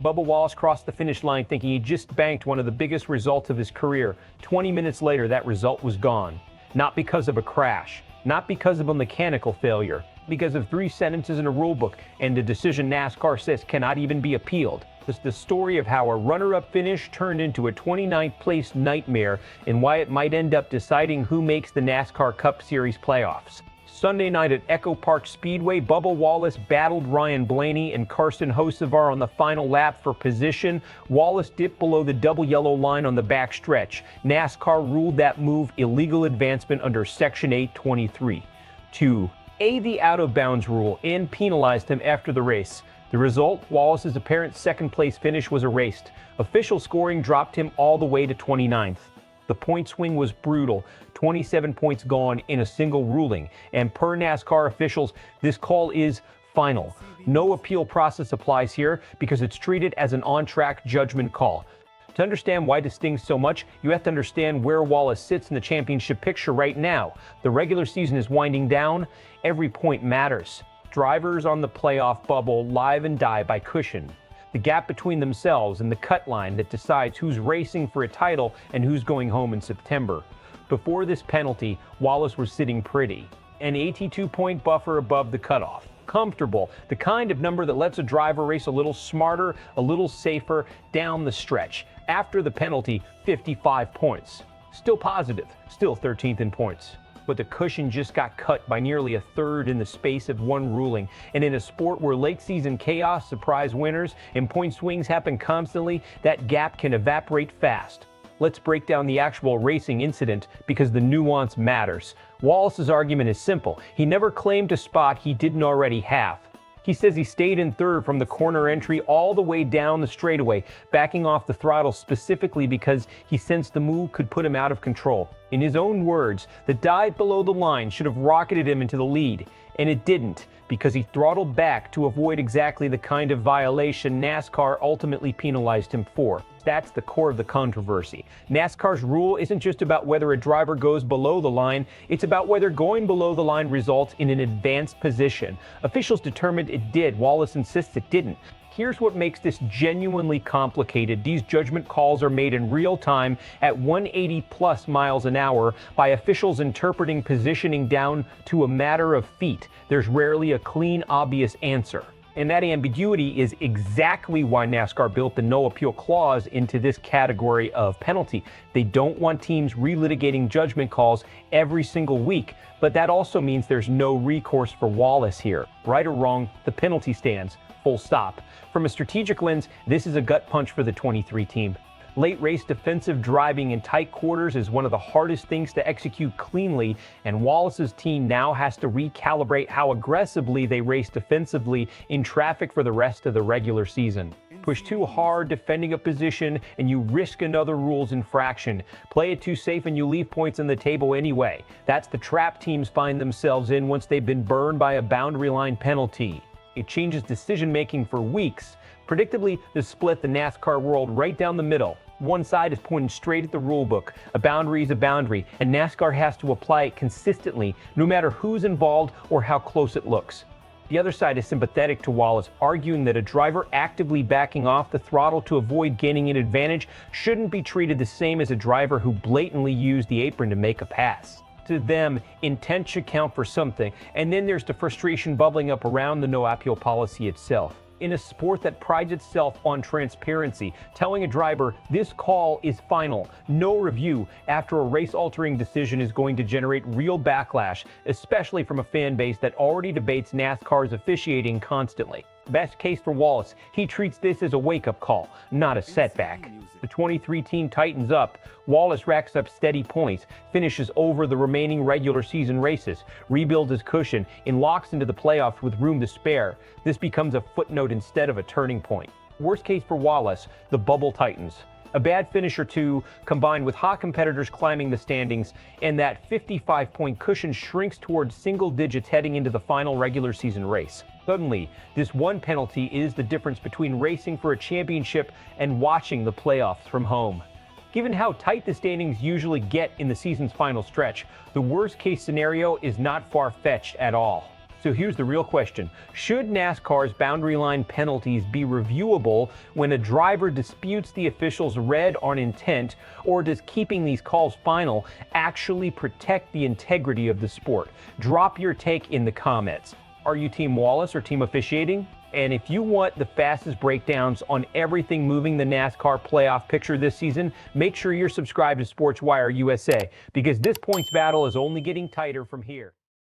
Bubba Wallace crossed the finish line thinking he just banked one of the biggest results of his career. 20 minutes later, that result was gone. Not because of a crash, not because of a mechanical failure, because of 3 sentences in a rulebook and a decision NASCAR says cannot even be appealed. It's the story of how a runner-up finish turned into a 29th place nightmare and why it might end up deciding who makes the NASCAR Cup Series playoffs. Sunday night at EchoPark Speedway, Bubba Wallace battled Ryan Blaney and Carson Hocevar on the final lap for position. Wallace dipped below the double yellow line on the back stretch. NASCAR ruled that move illegal advancement under Section 823. 2. The out-of-bounds rule and penalized him after the race. The result, Wallace's apparent second-place finish was erased. Official scoring dropped him all the way to 29th. The point swing was brutal, 27 points gone in a single ruling, and per NASCAR officials, this call is final. No appeal process applies here because it's treated as an on-track judgment call. To understand why this stings so much, you have to understand where Wallace sits in the championship picture right now. The regular season is winding down. Every point matters. Drivers on the playoff bubble live and die by cushion. The gap between themselves and the cut line that decides who's racing for a title and who's going home in September. Before this penalty, Wallace was sitting pretty. An 82-point buffer above the cutoff. Comfortable, the kind of number that lets a driver race a little smarter, a little safer down the stretch. After the penalty, 55 points. Still positive, still 13th in points. But the cushion just got cut by nearly a third in the space of one ruling. And in a sport where late season chaos surprise winners and point swings happen constantly, that gap can evaporate fast. Let's break down the actual racing incident because the nuance matters. Wallace's argument is simple. He never claimed a spot he didn't already have. He says he stayed in third from the corner entry all the way down the straightaway, backing off the throttle specifically because he sensed the move could put him out of control. In his own words, the dive below the line should have rocketed him into the lead, and it didn't because he throttled back to avoid exactly the kind of violation NASCAR ultimately penalized him for. That's the core of the controversy. NASCAR's rule isn't just about whether a driver goes below the line, it's about whether going below the line results in an advanced position. Officials determined it did. Wallace insists it didn't. Here's what makes this genuinely complicated. These judgment calls are made in real time at 180 plus miles an hour by officials interpreting positioning down to a matter of feet. There's rarely a clean, obvious answer. And that ambiguity is exactly why NASCAR built the no appeal clause into this category of penalty. They don't want teams relitigating judgment calls every single week, but that also means there's no recourse for Wallace here. Right or wrong, the penalty stands. Full stop. From a strategic lens, this is a gut punch for the 23 team. Late race defensive driving in tight quarters is one of the hardest things to execute cleanly, and Wallace's team now has to recalibrate how aggressively they race defensively in traffic for the rest of the regular season. Push too hard defending a position and you risk another rules infraction. Play it too safe and you leave points on the table anyway. That's the trap teams find themselves in once they've been burned by a boundary line penalty. It changes decision-making for weeks. Predictably, this split the NASCAR world right down the middle. One side is pointing straight at the rulebook. A boundary is a boundary, and NASCAR has to apply it consistently, no matter who's involved or how close it looks. The other side is sympathetic to Wallace, arguing that a driver actively backing off the throttle to avoid gaining an advantage shouldn't be treated the same as a driver who blatantly used the apron to make a pass. To them, intent should count for something, and then there's the frustration bubbling up around the no appeal policy itself. In a sport that prides itself on transparency, telling a driver this call is final, no review after a race-altering decision is going to generate real backlash, especially from a fan base that already debates NASCAR's officiating constantly. Best case for Wallace, he treats this as a wake-up call, not a setback. The 23 team tightens up. Wallace racks up steady points, finishes over the remaining regular season races, rebuilds his cushion, and locks into the playoffs with room to spare. This becomes a footnote instead of a turning point. Worst case for Wallace, the bubble tightens. A bad finish or two, combined with hot competitors climbing the standings, and that 55-point cushion shrinks towards single digits heading into the final regular season race. Suddenly, this one penalty is the difference between racing for a championship and watching the playoffs from home. Given how tight the standings usually get in the season's final stretch, the worst-case scenario is not far-fetched at all. So here's the real question. Should NASCAR's boundary line penalties be reviewable when a driver disputes the official's red on intent, or does keeping these calls final actually protect the integrity of the sport? Drop your take in the comments. Are you Team Wallace or Team Officiating? And if you want the fastest breakdowns on everything moving the NASCAR playoff picture this season, make sure you're subscribed to SportsWire USA, because this points battle is only getting tighter from here.